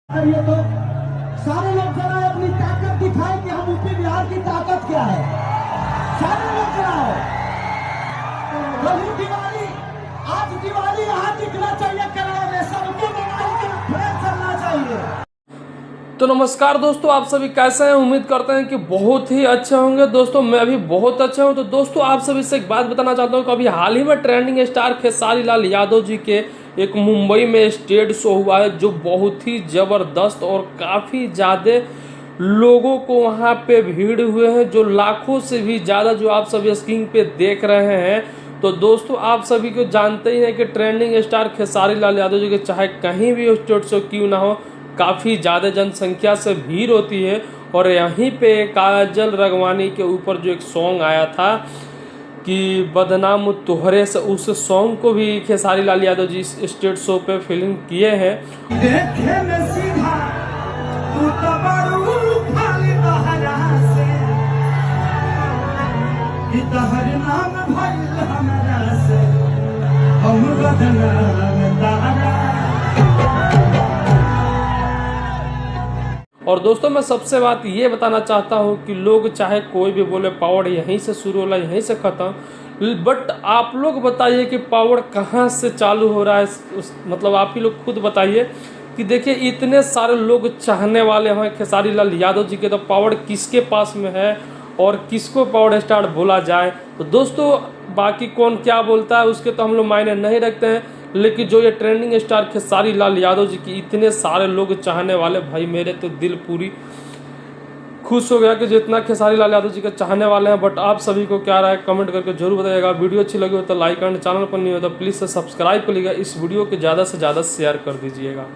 करिए तो सारे लोग जरा अपनी ताकत दिखाएं कि हम यूपी बिहार की ताकत क्या है। सारे लोग जरा वही दिवाली, आज दिवाली यहाँ दिखना चाहिए केरला में, सबके मोबाइल का फ्लैश चलना चाहिए। तो नमस्कार दोस्तों, आप सभी कैसे हैं? उम्मीद करते हैं कि बहुत ही अच्छे होंगे। दोस्तों मैं भी बहुत अच्छा हूं। तो दोस्तों आप सभी से एक बात बताना चाहता हूं कि अभी हाल ही में ट्रेंडिंग स्टार खेसारी लाल यादव जी के एक मुंबई में स्टेज शो हुआ है, जो बहुत ही जबरदस्त और काफ़ी ज़्यादा लोगों को वहां पे भीड़ हुए हैं, जो लाखों से भी ज़्यादा, जो आप सभी स्क्रीन पे देख रहे हैं। तो दोस्तों आप सभी को जानते ही हैं कि ट्रेंडिंग स्टार खेसारी लाल यादव जी के चाहे कहीं भी स्टेज शो क्यों ना हो, काफ़ी ज़्यादा जनसंख्या से भीड़ होती है। और यहीं पे काजल राघवानी के ऊपर जो एक सॉन्ग आया था कि बदनाम तोहरे से, उस सॉन्ग को भी खेसारी लाल यादव जी स्टेज शो पे फिल्म किए हैं। देखे में सीधा तू तो बड़ू खाली तोहरा से, कि तोहर नाम भइल हमरा से, हम बदनाम तारा। और दोस्तों मैं सबसे बात ये बताना चाहता हूँ कि लोग चाहे कोई भी बोले पावर यहीं से शुरू होला यहीं से ख़त्म, बट आप लोग बताइए कि पावर कहाँ से चालू हो रहा है। मतलब आप ही लोग खुद बताइए कि देखिए इतने सारे लोग चाहने वाले हैं खेसारी लाल यादव जी के, तो पावर किसके पास में है और किसको पावर स्टार बोला जाए। तो दोस्तों बाकी कौन क्या बोलता है उसके तो हम लोग मायने नहीं रखते हैं, लेकिन जो ये ट्रेंडिंग स्टार खेसारी लाल यादव जी की इतने सारे लोग चाहने वाले, भाई मेरे तो दिल पूरी खुश हो गया कि जितना खेसारी लाल यादव जी के चाहने वाले हैं। बट आप सभी को क्या राय कमेंट करके जरूर बताइएगा। वीडियो अच्छी लगी हो तो लाइक करना, चैनल पर नहीं हो तो प्लीज़ से सब्सक्राइब कर लीजिएगा। इस वीडियो को ज़्यादा से ज़्यादा शेयर कर दीजिएगा।